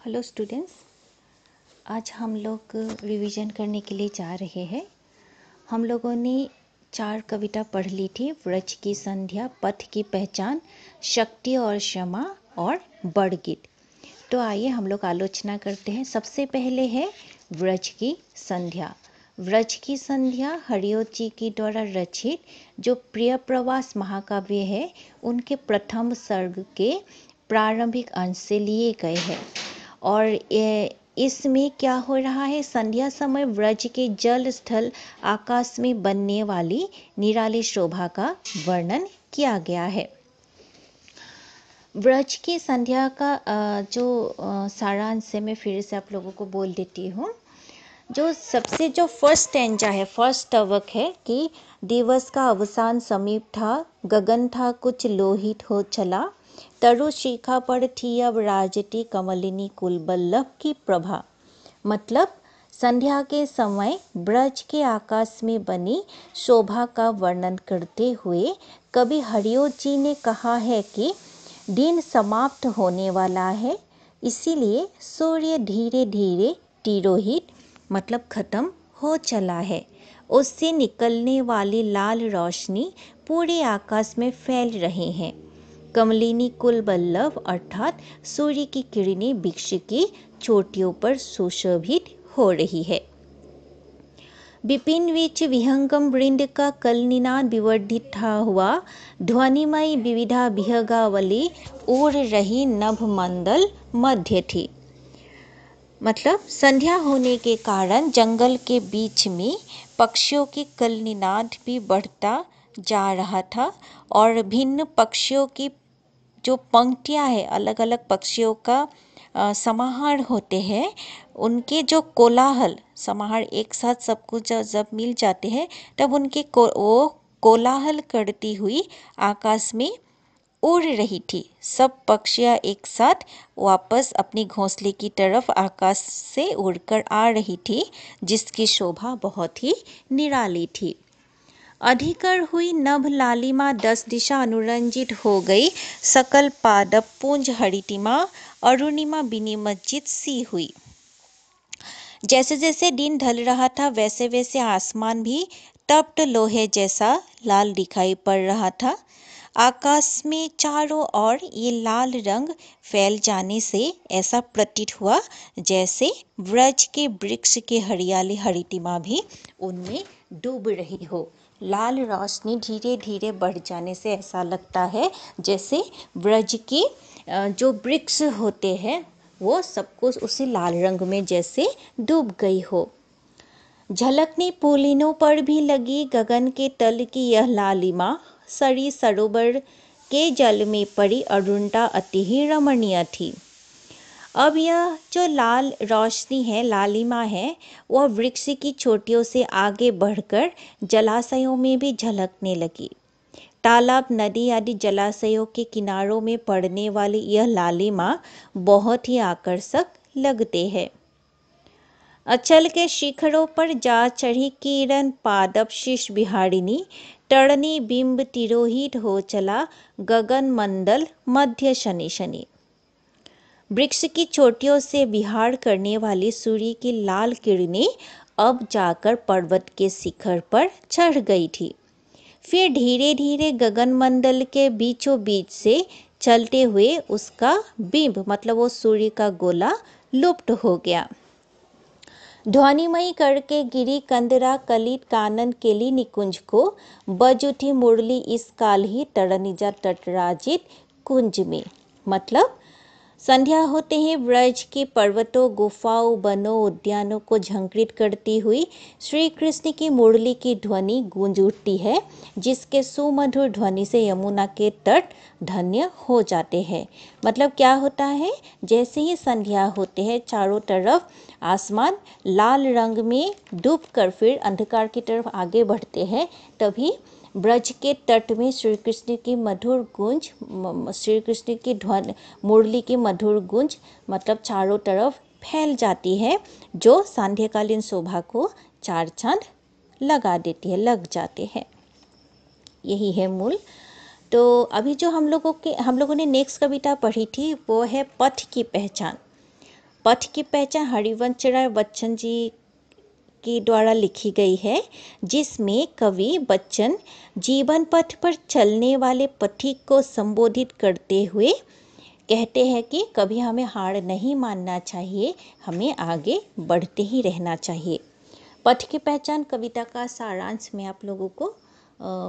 Hello students, आज हम लोग रिवीजन करने के लिए जा रहे हैं। हम लोगों ने 4 कविता पढ़ ली थी। व्रज की संध्या, पथ की पहचान, शक्ति और क्षमा और बड़गीत। तो आइए हम लोग आलोचना करते हैं। सबसे पहले है व्रज की संध्या। व्रज की संध्या हरिओत जी की द्वारा रचित जो प्रिय प्रवास महाकाव्य है, उनके प्रथम सर्ग के प्रारंभिक अंश से लिए गए हैं। और इसमें क्या हो रहा है, संध्या समय व्रज के जल स्थल आकाश में बनने वाली निराली शोभा का वर्णन किया गया है। व्रज की संध्या का जो सारांश है, मैं फिर से आप लोगों को बोल देती हूँ। जो फर्स्ट स्टैंजा है, फर्स्ट स्तवक है कि दिवस का अवसान समीप था, गगन था कुछ लोहित हो चला, तरु शिखा पर थी अब राजती कमलिनी कुल बल्लभ की प्रभा। मतलब संध्या के समय ब्रज के आकाश में बनी शोभा का वर्णन करते हुए कवि हरिओत जी ने कहा है कि दिन समाप्त होने वाला है, इसीलिए सूर्य धीरे धीरे तिरोहित मतलब खत्म हो चला है। उससे निकलने वाली लाल रोशनी पूरे आकाश में फैल रही हैं। कमलिनी कुल बल्लभ अर्थात सूर्य की किरणें वृक्ष की चोटियों पर सुशोभित हो रही है। विपिन विच विहंगम वृंद का कलनिनाद विवर्धित था हुआ, ध्वनिमयी विविधा विहगावली उड़ रही नभ मंडल मध्य थी। मतलब संध्या होने के कारण जंगल के बीच में पक्षियों की कलनिनाद भी बढ़ता जा रहा था और भिन्न पक्षियों की जो पंक्तियां है, अलग अलग पक्षियों का समाहार होते हैं, उनके जो कोलाहल समाहार एक साथ सब कुछ जब मिल जाते हैं तब उनके वो कोलाहल करती हुई आकाश में उड़ रही थी। सब पक्षियां एक साथ वापस अपनी घोंसले की तरफ आकाश से उड़कर आ रही थी, जिसकी शोभा बहुत ही निराली थी। अधिकर हुई नभ लालिमा 10 दिशा अनुरंजित हो गई, सकल पादप पुंज हरितिमा अरुणिमा विनिमज्जित सी हुई। जैसे जैसे दिन ढल रहा था वैसे वैसे आसमान भी तप्त लोहे जैसा लाल दिखाई पड़ रहा था। आकाश में चारों ओर ये लाल रंग फैल जाने से ऐसा प्रतीत हुआ जैसे व्रज के वृक्ष के हरियाली हरितिमा भी उनमें डूब रही हो। लाल रोशनी धीरे धीरे बढ़ जाने से ऐसा लगता है जैसे व्रज के जो वृक्ष होते हैं वो सब कुछ उसी लाल रंग में जैसे डूब गई हो। झलकनी पुलिनों पर भी लगी गगन के तल की यह लालिमा, सरी सरोवर के जल में पड़ी अरुणता अति ही रमणीय थी। अब यह जो लाल रोशनी है, लालिमा है, वह वृक्ष की चोटियों से आगे बढ़कर जलाशयों में भी झलकने लगी। तालाब, नदी आदि जलाशयों के किनारों में पड़ने वाली यह लालिमा बहुत ही आकर्षक लगते हैं। अचल के शिखरों पर जा चढ़ी किरण पादप शीश बिहारिणी, टर्नी बिंब तिरोहित हो चला गगन मंडल मध्य शनि शनि। वृक्ष की चोटियों से विहार करने वाली सूर्य की लाल किरणें अब जाकर पर्वत के शिखर पर चढ़ गई थी। फिर धीरे धीरे गगन मंडल के बीचों बीच से चलते हुए उसका बिंब मतलब वो सूर्य का गोला लुप्त हो गया। ध्वनिमयी करके गिरी कंदरा कलित कानन केली निकुंज को, बज उठी मुरली इस काल ही तरनिजा तटराजित कुंज में। मतलब संध्या होते ही व्रज के पर्वतों, गुफाओं, बनों, उद्यानों को झंकृत करती हुई श्री कृष्ण की मुरली की ध्वनि गूंज उठती है, जिसके सुमधुर ध्वनि से यमुना के तट धन्य हो जाते हैं। मतलब क्या होता है, जैसे ही संध्या होते हैं चारों तरफ आसमान लाल रंग में डूबकर फिर अंधकार की तरफ आगे बढ़ते हैं, तभी ब्रज के तट में श्री कृष्ण की मधुर गूंज, श्री कृष्ण की मुरली की मधुर गूंज मतलब चारों तरफ फैल जाती है, जो सांध्यकालीन शोभा को चार चांद लगा देती है, लग जाते हैं। यही है मूल। तो अभी जो हम लोगों ने नेक्स्ट कविता पढ़ी थी वो है पथ की पहचान। पथ की पहचान हरिवंश राय बच्चन जी के द्वारा लिखी गई है, जिसमें कवि बच्चन जीवन पथ पर चलने वाले पथिक को संबोधित करते हुए कहते हैं कि कभी हमें हार नहीं मानना चाहिए, हमें आगे बढ़ते ही रहना चाहिए। पथ की पहचान कविता का सारांश मैं आप लोगों को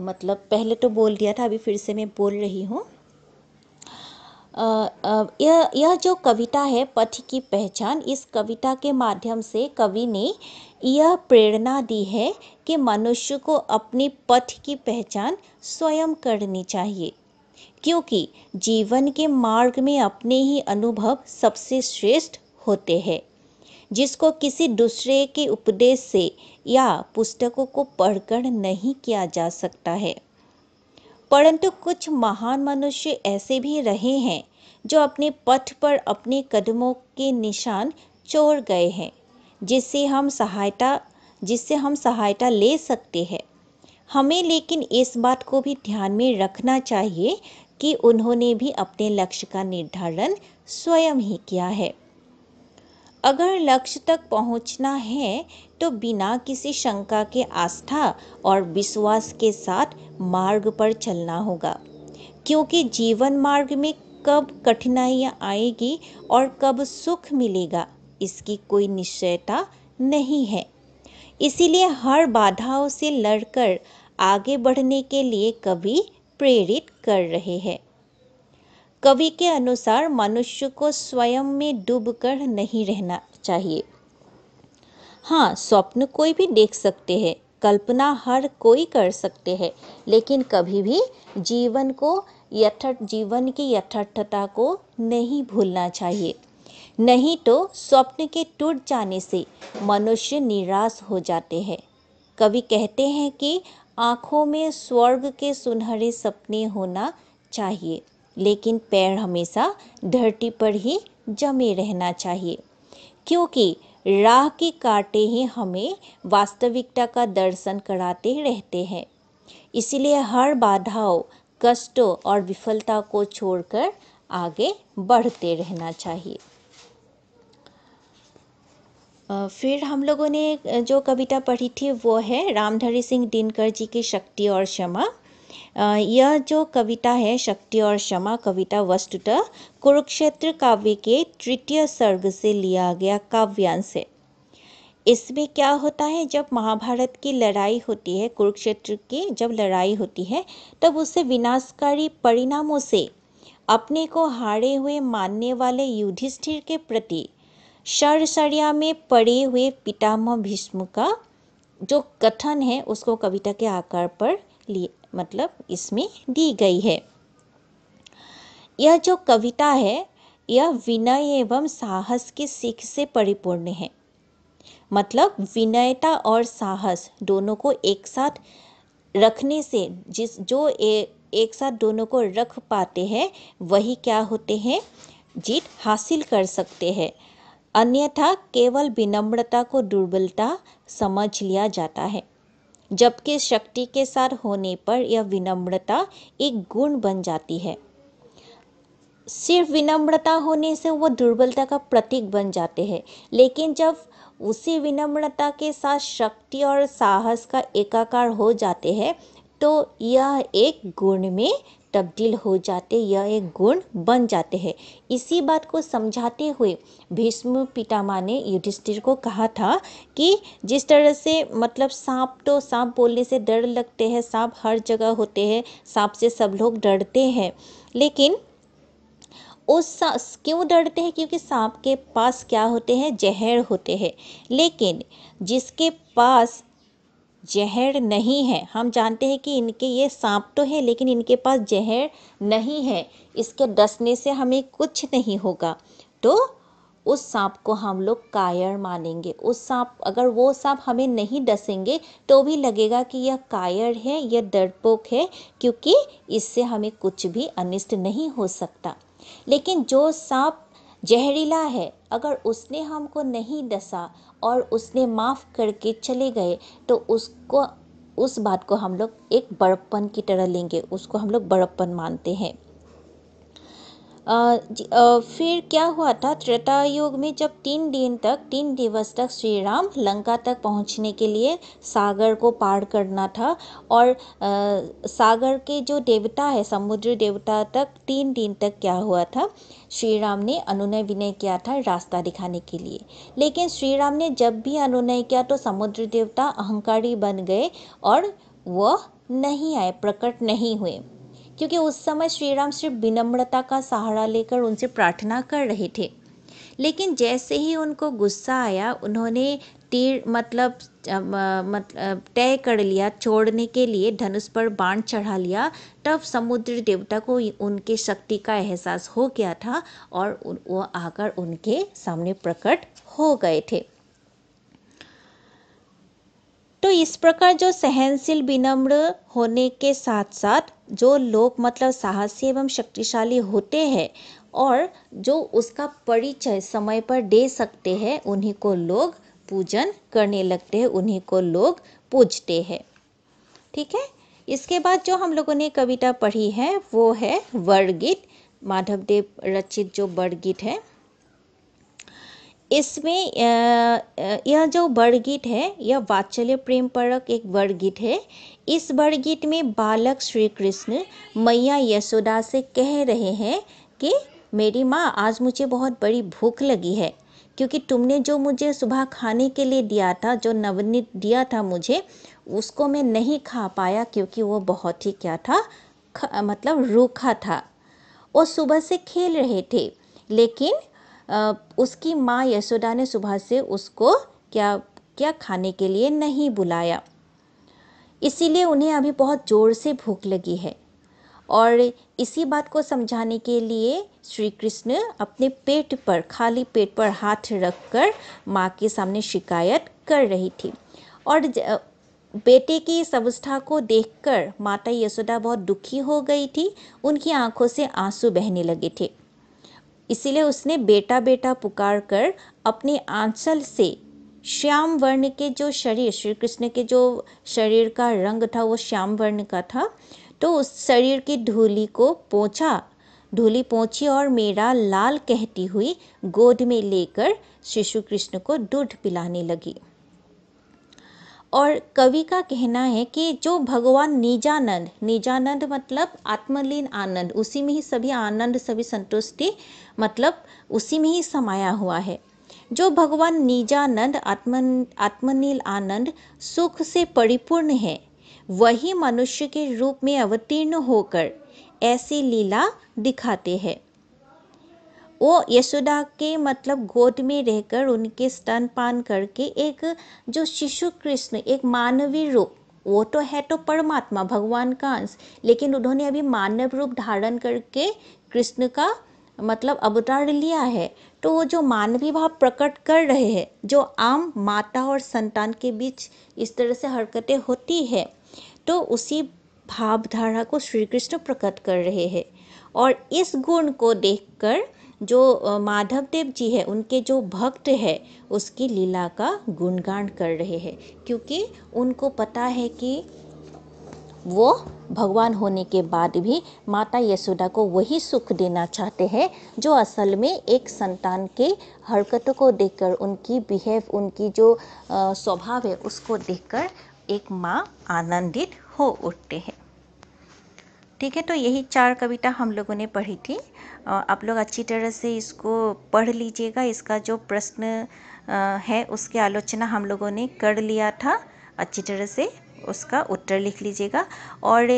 मतलब पहले तो बोल दिया था, अभी फिर से मैं बोल रही हूँ। यह जो कविता है पथ की पहचान, इस कविता के माध्यम से कवि ने यह प्रेरणा दी है कि मनुष्य को अपने पथ की पहचान स्वयं करनी चाहिए, क्योंकि जीवन के मार्ग में अपने ही अनुभव सबसे श्रेष्ठ होते हैं, जिसको किसी दूसरे के उपदेश से या पुस्तकों को पढ़कर नहीं किया जा सकता है। परंतु कुछ महान मनुष्य ऐसे भी रहे हैं जो अपने पथ पर अपने कदमों के निशान छोड़ गए हैं, जिससे हम सहायता ले सकते हैं। हमें लेकिन इस बात को भी ध्यान में रखना चाहिए कि उन्होंने भी अपने लक्ष्य का निर्धारण स्वयं ही किया है। अगर लक्ष्य तक पहुंचना है तो बिना किसी शंका के आस्था और विश्वास के साथ मार्ग पर चलना होगा, क्योंकि जीवन मार्ग में कब कठिनाइयां आएगी और कब सुख मिलेगा, इसकी कोई निश्चयता नहीं है। इसीलिए हर बाधाओं से लड़कर आगे बढ़ने के लिए कवि प्रेरित कर रहे हैं। कवि के अनुसार मनुष्य को स्वयं में डूबकर नहीं रहना चाहिए। हाँ, स्वप्न कोई भी देख सकते हैं, कल्पना हर कोई कर सकते हैं, लेकिन कभी भी जीवन की यथार्थता को नहीं भूलना चाहिए। नहीं तो स्वप्न के टूट जाने से मनुष्य निराश हो जाते हैं। कवि कहते हैं कि आँखों में स्वर्ग के सुनहरे सपने होना चाहिए, लेकिन पैर हमेशा धरती पर ही जमे रहना चाहिए, क्योंकि राह के कांटे ही हमें वास्तविकता का दर्शन कराते रहते हैं। इसलिए हर बाधाओं, कष्टों और विफलता को छोड़कर आगे बढ़ते रहना चाहिए। फिर हम लोगों ने जो कविता पढ़ी थी वो है रामधारी सिंह दिनकर जी की शक्ति और क्षमा। यह जो कविता है शक्ति और क्षमा कविता वस्तुतः कुरुक्षेत्र काव्य के तृतीय सर्ग से लिया गया काव्यांश है। इसमें क्या होता है, जब महाभारत की लड़ाई होती है, कुरुक्षेत्र की जब लड़ाई होती है, तब उससे विनाशकारी परिणामों से अपने को हारे हुए मानने वाले युधिष्ठिर के प्रति शरशर्या में पड़े हुए पितामह भीष्म का जो कथन है उसको कविता के आकार पर इसमें दी गई है। यह जो कविता है यह विनय एवं साहस की सीख से परिपूर्ण है। मतलब विनयता और साहस दोनों को एक साथ रखने से एक साथ दोनों को रख पाते हैं वही क्या होते हैं, जीत हासिल कर सकते हैं। अन्यथा केवल विनम्रता को दुर्बलता समझ लिया जाता है, जबकि शक्ति के साथ होने पर यह विनम्रता एक गुण बन जाती है। सिर्फ विनम्रता होने से वो दुर्बलता का प्रतीक बन जाते हैं, लेकिन जब उसी विनम्रता के साथ शक्ति और साहस का एकाकार हो जाते हैं तो यह एक गुण में तब्दील हो जाते, यह एक गुण बन जाते हैं। इसी बात को समझाते हुए भीष्म पितामह ने युधिष्ठिर को कहा था कि जिस तरह से सांप बोलने से डर लगते हैं, सांप हर जगह होते हैं, सांप से सब लोग डरते हैं, लेकिन क्यों डरते हैं, क्योंकि सांप के पास क्या होते हैं, जहर होते हैं। लेकिन जिसके पास जहर नहीं है, हम जानते हैं कि इनके ये सांप तो है लेकिन इनके पास जहर नहीं है, इसके डसने से हमें कुछ नहीं होगा, तो उस सांप को हम लोग कायर मानेंगे। अगर वो सांप हमें नहीं डसेंगे तो भी लगेगा कि यह कायर है, यह डरपोक है, क्योंकि इससे हमें कुछ भी अनिष्ट नहीं हो सकता। लेकिन जो सांप जहरीला है, अगर उसने हमको नहीं डसा और उसने माफ़ करके चले गए तो उस बात को हम लोग एक बड़प्पन की तरह लेंगे, उसको हम लोग बड़प्पन मानते हैं। फिर क्या हुआ था, त्रेता युग में जब 3 दिवस तक श्री राम लंका तक पहुंचने के लिए सागर को पार करना था, और सागर के जो देवता है, समुद्र देवता तक 3 दिन तक क्या हुआ था, श्री राम ने अनुनय विनय किया था रास्ता दिखाने के लिए। लेकिन श्री राम ने जब भी अनुनय किया तो समुद्र देवता अहंकारी बन गए और वह नहीं आए, प्रकट नहीं हुए, क्योंकि उस समय श्री राम सिर्फ विनम्रता का सहारा लेकर उनसे प्रार्थना कर रहे थे। लेकिन जैसे ही उनको गुस्सा आया, उन्होंने तीर मतलब तय कर लिया छोड़ने के लिए, धनुष पर बाण चढ़ा लिया, तब समुद्र देवता को उनके शक्ति का एहसास हो गया था और वो आकर उनके सामने प्रकट हो गए थे। तो इस प्रकार जो सहनशील विनम्र होने के साथ साथ जो लोग मतलब साहसी एवं शक्तिशाली होते हैं और जो उसका परिचय समय पर दे सकते हैं, उन्हीं को लोग पूजन करने लगते हैं, उन्हीं को लोग पूजते हैं। ठीक है, इसके बाद जो हम लोगों ने कविता पढ़ी है वो है वरगीत, माधवदेव रचित जो वरगीत है। इसमें यह जो वरगीत है यह वात्सल्य प्रेम परक एक वरगीत है। इस वरगीत में बालक श्री कृष्ण मैया यशोदा से कह रहे हैं कि मेरी माँ, आज मुझे बहुत बड़ी भूख लगी है, क्योंकि तुमने जो मुझे सुबह खाने के लिए दिया था, जो नवनीत दिया था मुझे, उसको मैं नहीं खा पाया, क्योंकि वो बहुत ही क्या था, मतलब रूखा था। वो सुबह से खेल रहे थे, लेकिन उसकी माँ यशोदा ने सुबह से उसको क्या खाने के लिए नहीं बुलाया, इसीलिए उन्हें अभी बहुत ज़ोर से भूख लगी है। और इसी बात को समझाने के लिए श्री कृष्ण अपने पेट पर, खाली पेट पर हाथ रखकर माँ के सामने शिकायत कर रही थी। और बेटे की इस अवस्था को देखकर माता यशोदा बहुत दुखी हो गई थी, उनकी आंखों से आंसू बहने लगे थे। इसीलिए उसने बेटा बेटा पुकार कर अपने आंचल से श्याम वर्ण के जो शरीर, श्री कृष्ण के जो शरीर का रंग था वो श्याम वर्ण का था, तो उस शरीर की धूली को धूली पोंछी और मेरा लाल कहती हुई गोद में लेकर शिशु कृष्ण को दूध पिलाने लगी। और कवि का कहना है कि जो भगवान निजानंद मतलब आत्मलीन आनंद, उसी में ही सभी आनंद, सभी संतुष्टि, मतलब उसी में ही समाया हुआ है। जो भगवान निजानंद आत्मनील आनंद सुख से परिपूर्ण है, वही मनुष्य के रूप में अवतीर्ण होकर ऐसी लीला दिखाते हैं। वो यशोदा के मतलब गोद में रहकर उनके स्तनपान करके एक जो शिशु कृष्ण, एक मानवीय रूप, वो तो है तो परमात्मा भगवान का अंश, लेकिन उन्होंने अभी मानव रूप धारण करके कृष्ण का मतलब अवतार लिया है, तो वो जो मानवीय भाव प्रकट कर रहे हैं, जो आम माता और संतान के बीच इस तरह से हरकतें होती है, तो उसी भावधारा को श्री कृष्ण प्रकट कर रहे हैं। और इस गुण को देखकर जो माधव देव जी है, उनके जो भक्त है, उसकी लीला का गुणगान कर रहे हैं, क्योंकि उनको पता है कि वो भगवान होने के बाद भी माता यशोदा को वही सुख देना चाहते हैं जो असल में एक संतान के हरकतों को देखकर, उनकी उनकी जो स्वभाव है उसको देखकर एक माँ आनंदित हो उठते हैं। ठीक है, तो यही 4 कविता हम लोगों ने पढ़ी थी। आप लोग अच्छी तरह से इसको पढ़ लीजिएगा। इसका जो प्रश्न है उसकी आलोचना हम लोगों ने कर लिया था, अच्छी तरह से उसका उत्तर लिख लीजिएगा। और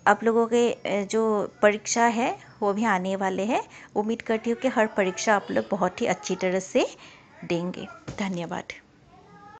आप लोगों के जो परीक्षा है वो भी आने वाले हैं। उम्मीद करती हूँ कि हर परीक्षा आप लोग बहुत ही अच्छी तरह से देंगे। धन्यवाद।